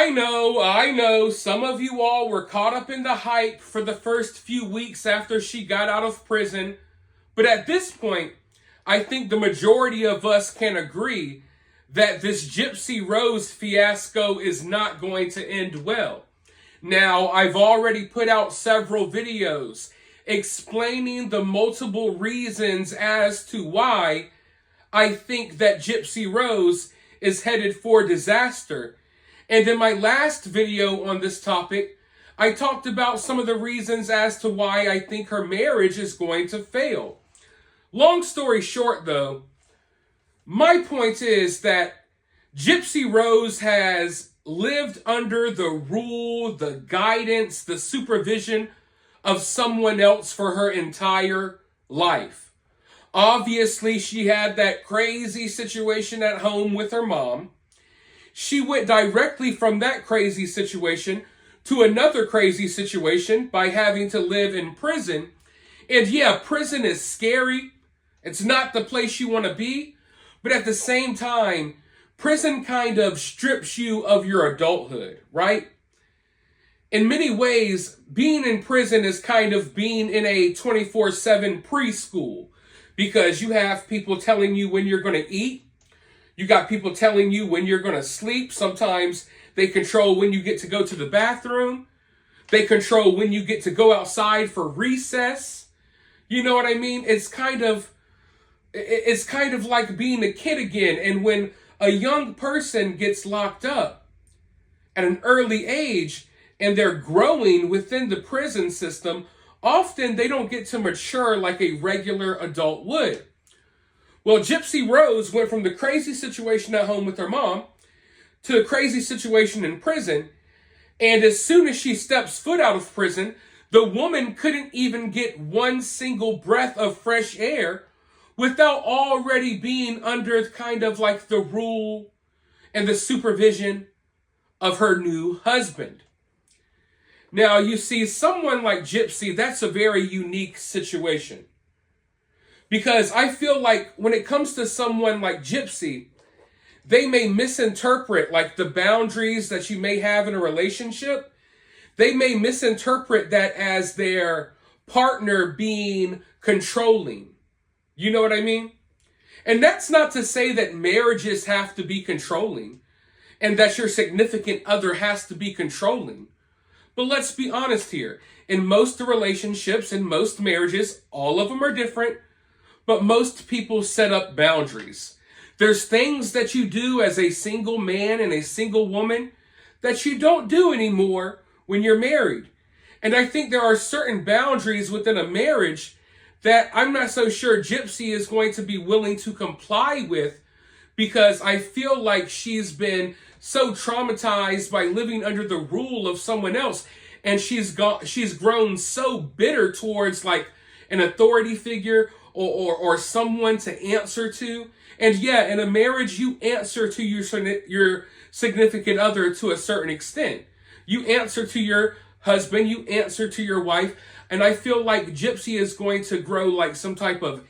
I know. Some of you all were caught up in the hype for the first few weeks after she got out of prison. But at this point, I think the majority of us can agree that this Gypsy Rose fiasco is not going to end well. Now, I've already put out several videos explaining the multiple reasons as to why I think that Gypsy Rose is headed for disaster. And in my last video on this topic, I talked about some of the reasons as to why I think her marriage is going to fail. Long story short, though, my point is that Gypsy Rose has lived under the rule, the guidance, the supervision of someone else for her entire life. Obviously, she had that crazy situation at home with her mom. She went directly from that crazy situation to another crazy situation by having to live in prison. And yeah, prison is scary. It's not the place you want to be. But at the same time, prison kind of strips you of your adulthood, right? In many ways, being in prison is kind of being in a 24/7 preschool, because you have people telling you when you're going to eat. You got people telling you when you're going to sleep. Sometimes they control when you get to go to the bathroom. They control when you get to go outside for recess. You know what I mean? It's kind of like being a kid again. And when a young person gets locked up at an early age and they're growing within the prison system, often they don't get to mature like a regular adult would. Well, Gypsy Rose went from the crazy situation at home with her mom to the crazy situation in prison. And as soon as she steps foot out of prison, the woman couldn't even get one single breath of fresh air without already being under kind of like the rule and the supervision of her new husband. Now, you see, someone like Gypsy, that's a very unique situation. Because I feel like when it comes to someone like Gypsy, they may misinterpret like the boundaries that you may have in a relationship. They may misinterpret that as their partner being controlling. You know what I mean? And that's not to say that marriages have to be controlling and that your significant other has to be controlling. But let's be honest here. In most relationships, in most marriages, all of them are different, but most people set up boundaries. There's things that you do as a single man and a single woman that you don't do anymore when you're married. And I think there are certain boundaries within a marriage that I'm not so sure Gypsy is going to be willing to comply with, because I feel like she's been so traumatized by living under the rule of someone else, and she's grown so bitter towards like an authority figure or someone to answer to. And yeah, in a marriage, you answer to your significant other to a certain extent. You answer to your husband, you answer to your wife. And I feel like Gypsy is going to grow like some type of,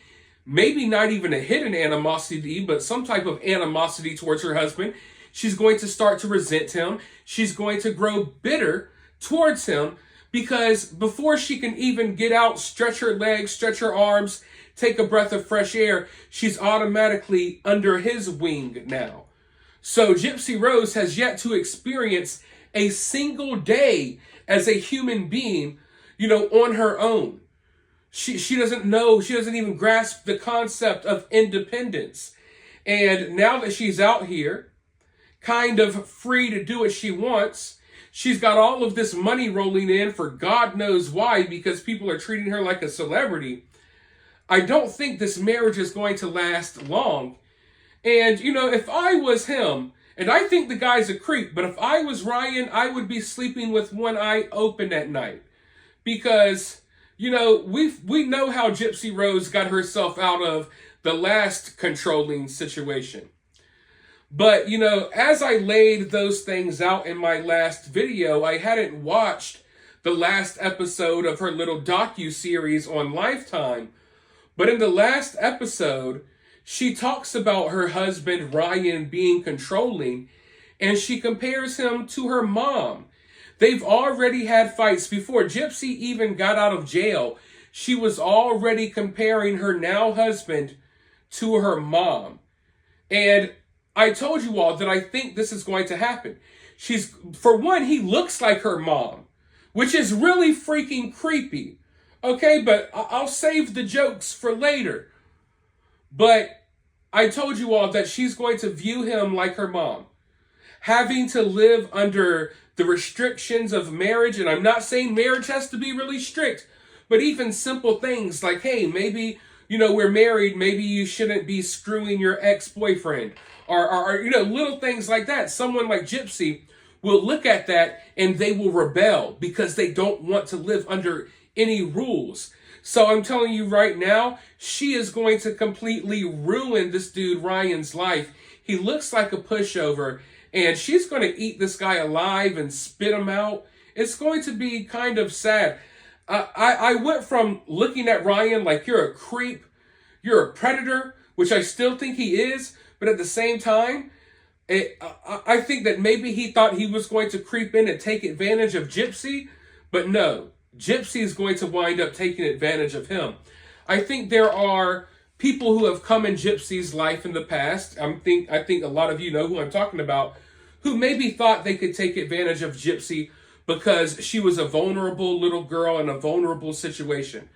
maybe not even a hidden animosity, but some type of animosity towards her husband. She's going to start to resent him. She's going to grow bitter towards him, because before she can even get out, stretch her legs, stretch her arms, take a breath of fresh air, she's automatically under his wing now. So Gypsy Rose has yet to experience a single day as a human being, on her own. She doesn't know, she doesn't even grasp the concept of independence. And now that she's out here, kind of free to do what she wants, she's got all of this money rolling in for God knows why, because people are treating her like a celebrity. I don't think this marriage is going to last long. And, if I was him, and I think the guy's a creep, but if I was Ryan, I would be sleeping with one eye open at night. Because, we know how Gypsy Rose got herself out of the last controlling situation. But, as I laid those things out in my last video, I hadn't watched the last episode of her little docu-series on Lifetime. But in the last episode, she talks about her husband, Ryan, being controlling. and she compares him to her mom. They've already had fights before Gypsy even got out of jail. She was already comparing her now husband to her mom. And I told you all that I think this is going to happen. For one, he looks like her mom, which is really freaking creepy. Okay, but I'll save the jokes for later. But I told you all that she's going to view him like her mom, having to live under the restrictions of marriage. And I'm not saying marriage has to be really strict, but even simple things like, hey, maybe, we're married. Maybe you shouldn't be screwing your ex-boyfriend or little things like that. Someone like Gypsy will look at that and they will rebel because they don't want to live under any rules. So I'm telling you right now, she is going to completely ruin this dude Ryan's life. He looks like a pushover, and she's going to eat this guy alive and spit him out. It's going to be kind of sad. I went from looking at Ryan like you're a creep, you're a predator, which I still think he is, but at the same time, I think that maybe he thought he was going to creep in and take advantage of Gypsy, but no. Gypsy is going to wind up taking advantage of him. I think there are people who have come in Gypsy's life in the past. I think a lot of you know who I'm talking about, who maybe thought they could take advantage of Gypsy because she was a vulnerable little girl in a vulnerable situation.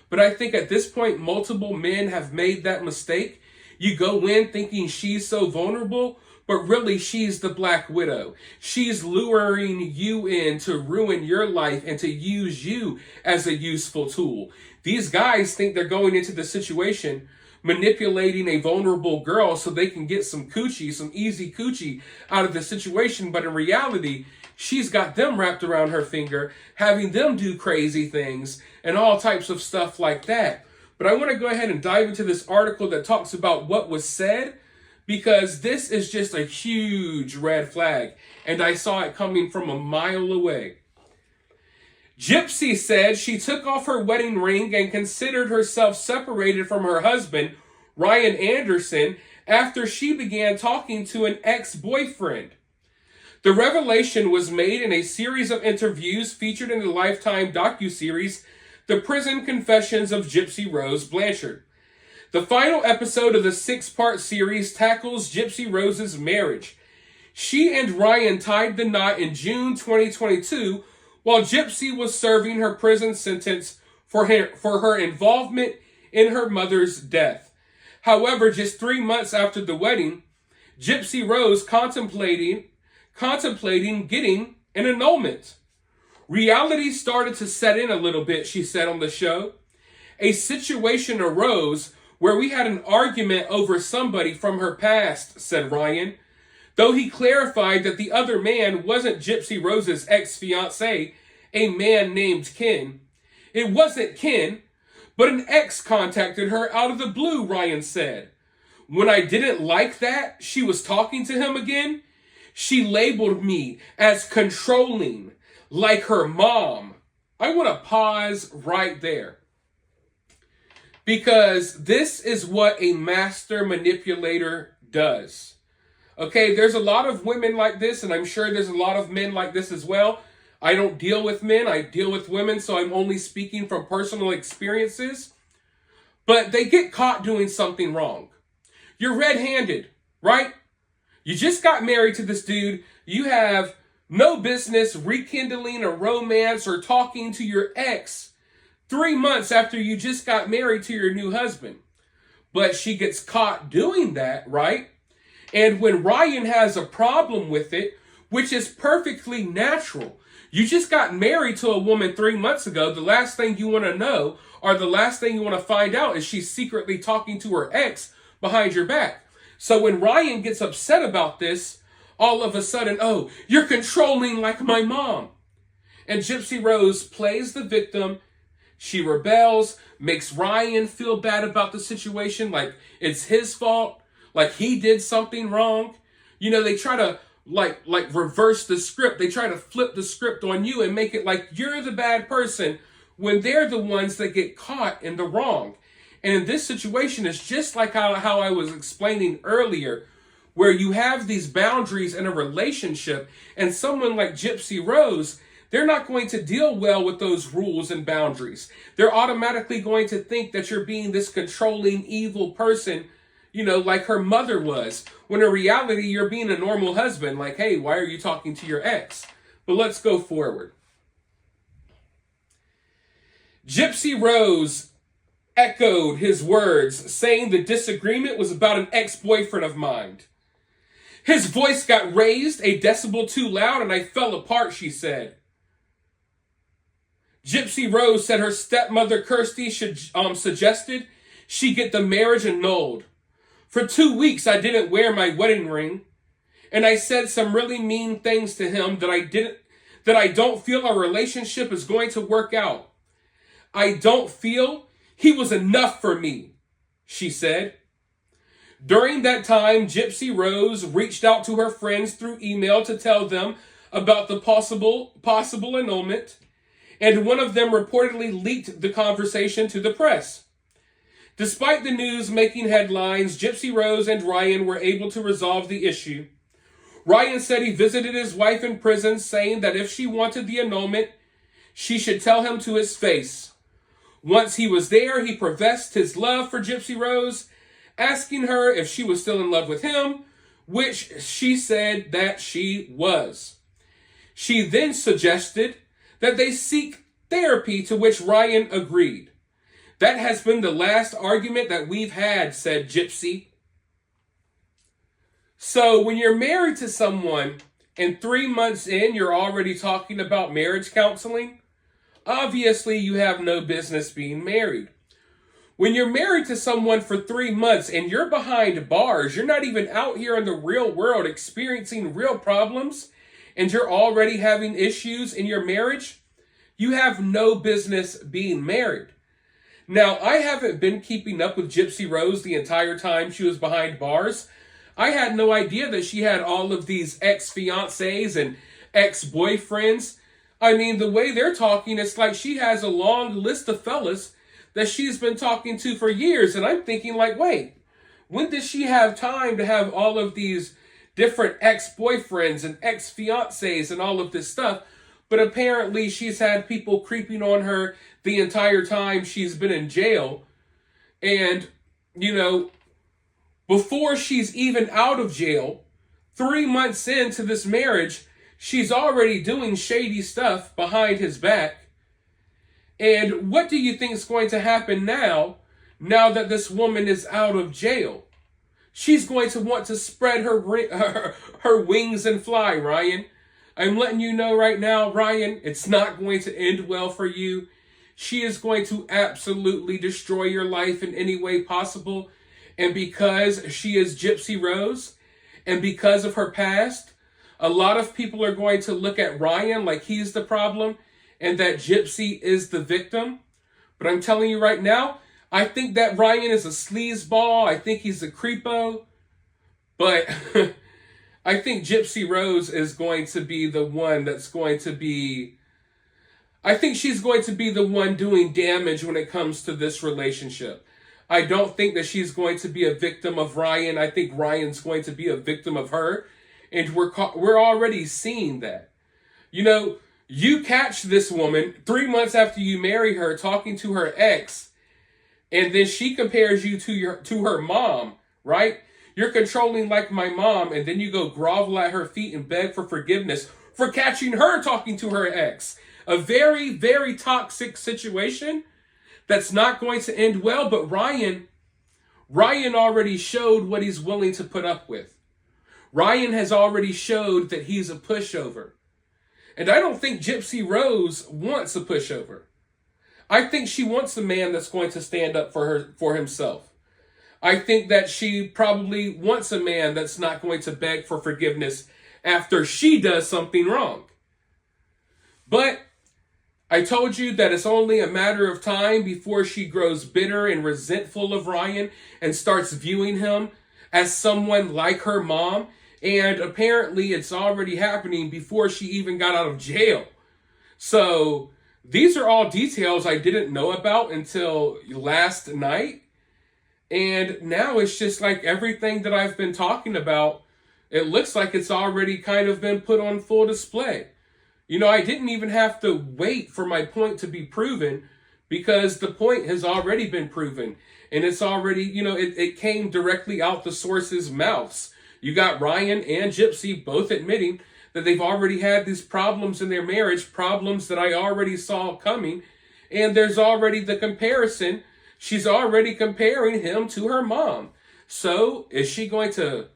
But I think at this point, multiple men have made that mistake. You go in thinking she's so vulnerable, but really she's the Black Widow. She's luring you in to ruin your life and to use you as a useful tool. These guys think they're going into the situation manipulating a vulnerable girl so they can get some coochie, some easy coochie out of the situation. But in reality, she's got them wrapped around her finger, having them do crazy things and all types of stuff like that. But I want to go ahead and dive into this article that talks about what was said, because this is just a huge red flag, and I saw it coming from a mile away. Gypsy said she took off her wedding ring and considered herself separated from her husband, Ryan Anderson, after she began talking to an ex-boyfriend. The revelation was made in a series of interviews featured in the Lifetime docuseries, The Prison Confessions of Gypsy Rose Blanchard. The final episode of the 6-part series tackles Gypsy Rose's marriage. She and Ryan tied the knot in June 2022 while Gypsy was serving her prison sentence for her involvement in her mother's death. However, just 3 months after the wedding, Gypsy Rose contemplating getting an annulment. Reality started to set in a little bit, she said on the show. A situation arose where we had an argument over somebody from her past, said Ryan, though he clarified that the other man wasn't Gypsy Rose's ex-fiancé, a man named Ken. It wasn't Ken, but an ex contacted her out of the blue, Ryan said. When I didn't like that she was talking to him again, she labeled me as controlling, like her mom. I want to pause right there, because this is what a master manipulator does. Okay, there's a lot of women like this, and I'm sure there's a lot of men like this as well. I don't deal with men, I deal with women, so I'm only speaking from personal experiences. But they get caught doing something wrong. You're red-handed, right? You just got married to this dude. You have no business rekindling a romance or talking to your ex 3 months after you just got married to your new husband. But she gets caught doing that, right? And when Ryan has a problem with it, which is perfectly natural, you just got married to a woman 3 months ago. The last thing you want to know, or the last thing you want to find out, is she's secretly talking to her ex behind your back. So when Ryan gets upset about this, all of a sudden, oh, you're controlling like my mom. And Gypsy Rose plays the victim. She rebels, makes Ryan feel bad about the situation, like it's his fault, like he did something wrong. You know, they try to like reverse the script. They try to flip the script on you and make it like you're the bad person when they're the ones that get caught in the wrong. And in this situation, it's just like how I was explaining earlier where you have these boundaries in a relationship, and someone like Gypsy Rose, they're not going to deal well with those rules and boundaries. They're automatically going to think that you're being this controlling, evil person, like her mother was. When in reality, you're being a normal husband. Like, hey, why are you talking to your ex? But let's go forward. Gypsy Rose echoed his words, saying the disagreement was about an ex-boyfriend of mine. His voice got raised a decibel too loud and I fell apart, she said. Gypsy Rose said her stepmother Kirsty suggested she get the marriage annulled. For 2 weeks I didn't wear my wedding ring, and I said some really mean things to him that I don't feel our relationship is going to work out. I don't feel he was enough for me, she said. During that time, Gypsy Rose reached out to her friends through email to tell them about the possible annulment, and one of them reportedly leaked the conversation to the press. Despite the news making headlines, Gypsy Rose and Ryan were able to resolve the issue. Ryan said he visited his wife in prison, saying that if she wanted the annulment, she should tell him to his face. Once he was there, he professed his love for Gypsy Rose, asking her if she was still in love with him, which she said that she was. She then suggested that they seek therapy, to which Ryan agreed. That has been the last argument that we've had, said Gypsy. So when you're married to someone and 3 months in, you're already talking about marriage counseling, obviously you have no business being married. When you're married to someone for 3 months and you're behind bars, you're not even out here in the real world experiencing real problems, and you're already having issues in your marriage, you have no business being married. Now, I haven't been keeping up with Gypsy Rose the entire time she was behind bars. I had no idea that she had all of these ex-fiancés and ex-boyfriends. I mean, the way they're talking, it's like she has a long list of fellas that she's been talking to for years. And I'm thinking like, wait, when does she have time to have all of these different ex-boyfriends and ex-fiancés and all of this stuff? But apparently she's had people creeping on her the entire time she's been in jail. And, before she's even out of jail, 3 months into this marriage, she's already doing shady stuff behind his back. And what do you think is going to happen now that this woman is out of jail? She's going to want to spread her wings and fly, Ryan. I'm letting you know right now, Ryan, it's not going to end well for you. She is going to absolutely destroy your life in any way possible. And because she is Gypsy Rose, and because of her past, a lot of people are going to look at Ryan like he's the problem and that Gypsy is the victim. But I'm telling you right now, I think that Ryan is a sleazeball. I think he's a creepo. But I think Gypsy Rose is going to be the one that's going to be... I think she's going to be the one doing damage when it comes to this relationship. I don't think that she's going to be a victim of Ryan. I think Ryan's going to be a victim of her. And we're already seeing that. You catch this woman 3 months after you marry her talking to her ex, and then she compares you to her mom, right? You're controlling like my mom, and then you go grovel at her feet and beg for forgiveness for catching her talking to her ex. A very, very toxic situation that's not going to end well, but Ryan already showed what he's willing to put up with. Ryan has already showed that he's a pushover. And I don't think Gypsy Rose wants a pushover. I think she wants a man that's going to stand up for himself. I think that she probably wants a man that's not going to beg for forgiveness after she does something wrong. But I told you that it's only a matter of time before she grows bitter and resentful of Ryan and starts viewing him as someone like her mom. And apparently it's already happening before she even got out of jail. So these are all details I didn't know about until last night. And now it's just like everything that I've been talking about, it looks like it's already kind of been put on full display. You know, I didn't even have to wait for my point to be proven because the point has already been proven. And it's already, you know, it came directly out the source's mouths. You got Ryan and Gypsy both admitting that they've already had these problems in their marriage, problems that I already saw coming. And there's already the comparison. She's already comparing him to her mom. So is she going to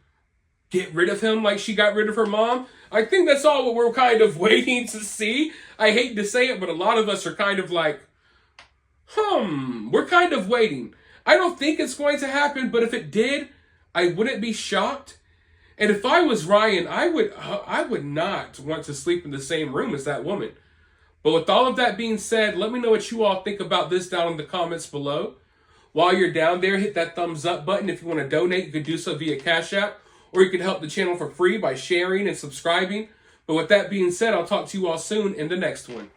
get rid of him like she got rid of her mom? I think that's all what we're kind of waiting to see. I hate to say it, but a lot of us are kind of like, we're kind of waiting. I don't think it's going to happen, but if it did, I wouldn't be shocked. And if I was Ryan, I would not want to sleep in the same room as that woman. But with all of that being said, let me know what you all think about this down in the comments below. While you're down there, hit that thumbs up button. If you want to donate, you can do so via CashApp, or you can help the channel for free by sharing and subscribing. But with that being said, I'll talk to you all soon in the next one.